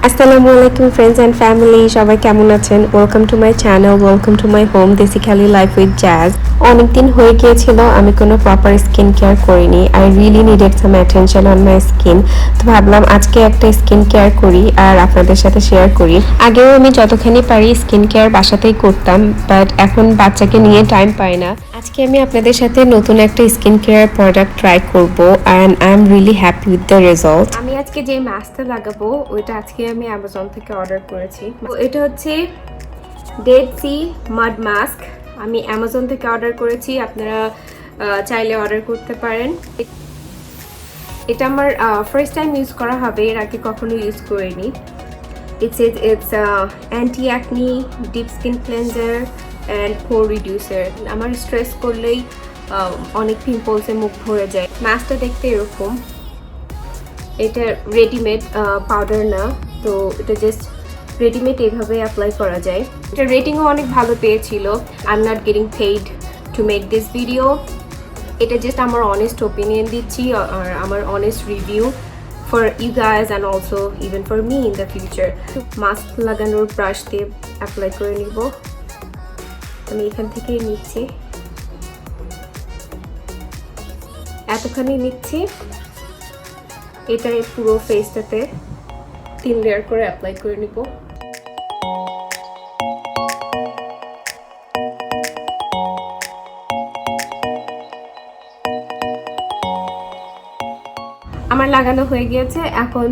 আসসালামু আলাইকুম friends and family, সবাই কেমন আছেন? Welcome to my channel, welcome to my home basically life with jazz. অনেকদিন হয়ে গিয়েছিল আমি কোনো প্রপার স্কিন কেয়ার করিনি। I really needed some attention on my skin. তো ভাবলাম আজকে একটা স্কিন কেয়ার করি আর আপনাদের সাথে শেয়ার করি। আগেও আমি যতখানি পারি স্কিন কেয়ার বাসাতেই করতাম, বাট এখন বাচ্চাকে নিয়ে টাইম পাই না। আজকে আমি আপনাদের সাথে নতুন একটা স্কিন কেয়ার প্রোডাক্ট ট্রাই করব and I am really happy with the result. আমি আজকে যে মাস্কটা লাগাবো ওইটা আজকে আমি অ্যামাজন থেকে অর্ডার করেছি। এটা হচ্ছে ডেড সি মাড মাস্ক। আমি অ্যামাজন থেকে অর্ডার করেছি, আপনারা চাইলে অর্ডার করতে পারেন। এটা আমার ফার্স্ট টাইম ইউজ করা হবে, এর আগে কখনো ইউজ করিনি। It's anti acne, deep skin cleanser and poor reducer. আমার স্ট্রেস করলেই অনেক পিম্পলসে মুখ ভরে যায়। মাস্কটা দেখতে এরকম, এটা রেডিমেড পাউডার না, তো এটা জাস্ট রেডিমেড এইভাবে অ্যাপ্লাই করা যায়। এটা রেটিংও অনেক ভালো পেয়েছিল। I am not getting paid to make this video. এটা জাস্ট আমার অনেস্ট ওপিনিয়ন দিচ্ছি আর আমার honest review for you guys and also even for me in the future. Mask লাগানোর ব্রাশ দিয়ে অ্যাপ্লাই করে নিব। আমি এখান থেকেই নিচ্ছি, এতখানি নিচ্ছি। এটা পুরো ফেসটাতে 3 লেয়ার করে অ্যাপ্লাই করে নিব। আমার লাগানো হয়ে গিয়েছে। এখন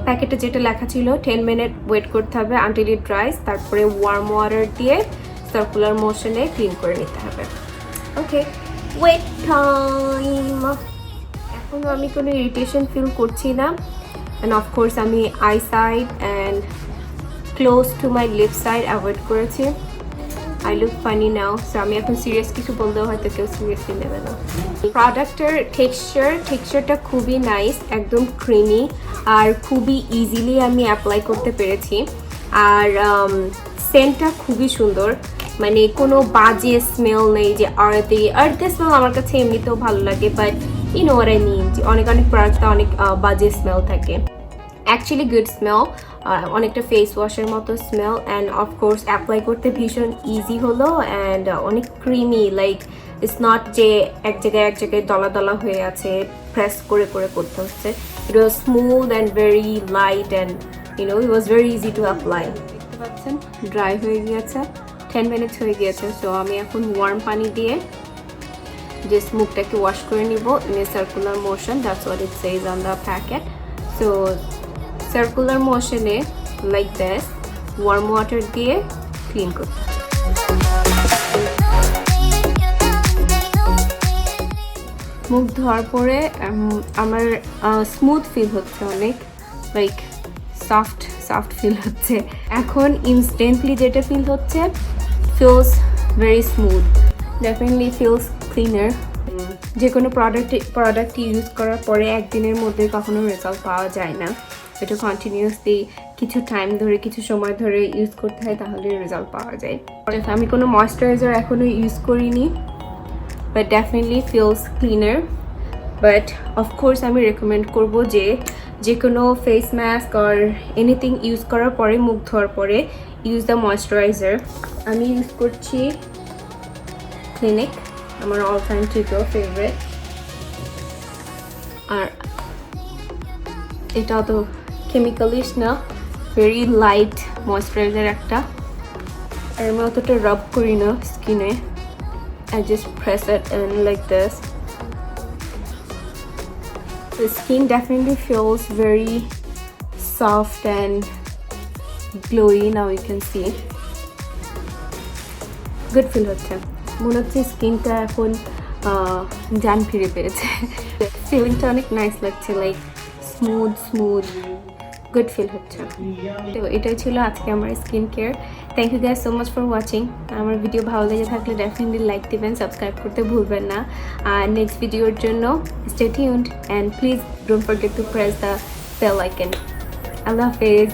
প্যাকেটে যেটা লেখা ছিল 10 মিনিট ওয়েট করতে হবে আনটিল ইট ড্রাইস, তারপরে ওয়ার্ম ওয়াটার দিয়ে সার্কুলার মোশনে ক্লিন করে নিতে হবে। Okay, wait time. এখনও আমি কোনো ইরিটেশন ফিল করছি না, অ্যান্ড অফকোর্স আমি eye side and close to my lip side avoid করেছি। I look funny now, so আমি এখন সিরিয়াস কিছু বললেও হয়তো কেউ সিরিয়াসলি নেবে না। প্রোডাক্টের টেক্সচারটা খুবই নাইস, একদম ক্রিমি আর খুবই ইজিলি আমি অ্যাপ্লাই করতে পেরেছি। আর সেন্টটা খুবই সুন্দর, মানে কোনো বাজে স্মেল নেই যে আর্থি স্মেল আমার কাছে এমনিতেও ভালো লাগে, but you know what I mean, যে অনেক প্রোডাক্টে অনেক বাজে স্মেল থাকে। অ্যাকচুয়ালি গুড স্মেল, অনেকটা ফেস ওয়াশের মতো স্মেল, অ্যান্ড অফকোর্স অ্যাপ্লাই করতে ভীষণ ইজি হলো অ্যান্ড অনেক ক্রিমি। লাইক ইটস নট যে এক জায়গায় দলা দলা হয়ে আছে, প্রেস করে করতে হচ্ছে। It was smooth and very light and it was very easy to apply. দেখতে পাচ্ছেন ড্রাই হয়ে গিয়েছে, 10 মিনিটস হয়ে গিয়েছে। সো আমি এখন ওয়ার্ম পানি দিয়ে জাস্ট মুখটাকে ওয়াশ করে নিব in a circular motion. That's what it says on the packet. So circular মোশনে লাইক দিস ওয়ার্ম ওয়াটার দিয়ে ক্লিন করতে। মুখ ধোয়ার পরে আমার স্মুথ ফিল হচ্ছে, অনেক লাইক সফট ফিল হচ্ছে। এখন ইনস্ট্যান্টলি যেটা ফিল হচ্ছে, feels very smooth, definitely feels cleaner. যে কোনো প্রোডাক্ট ইউজ করার পরে একদিনের মধ্যে কখনো রেজাল্ট পাওয়া যায় না। এটা কন্টিনিউয়াসলি কিছু টাইম ধরে, কিছু সময় ধরে ইউজ করতে হয়, তাহলে রেজাল্ট পাওয়া যায়। আমি কোনো ময়শ্চারাইজার এখনও ইউজ করিনি, but definitely feels cleaner. But of course আমি রেকমেন্ড করবো যে কোনো ফেস মাস্ক আর এনিথিং ইউজ করার পরে, মুখ ধোয়ার পরে ইউজ দ্য ময়শ্চারাইজার। আমি ইউজ করছি ক্লিনিক, আমার অল টাইম ট্রিকো ফেভারিট। আর এটা তো কেমিক্যালিশ না, ভেরি লাইট ময়শ্চারাইজার একটা। আর আমি অতটা রাব করি না স্কিনে, I just press it in like this. The skin definitely feels very soft and glowy. Now you can see good feel হচ্ছে, মনে হচ্ছে স্কিনটা এখন জান ফিরে পেয়েছে। ফিলিংটা অনেক নাইস লাগছে, লাইক স্মুথ গুড ফিল হচ্ছে। তো এটাই ছিল আজকে আমার skin care. Thank you guys so much for watching. আমার ভিডিও ভালো লেগে থাকলে ডেফিনেটলি লাইক দিবেন, সাবস্ক্রাইব করতে ভুলবেন না। আর নেক্সট ভিডিওর জন্য stay tuned and please don't forget to press the bell icon. আল্লাহ হাফেজ।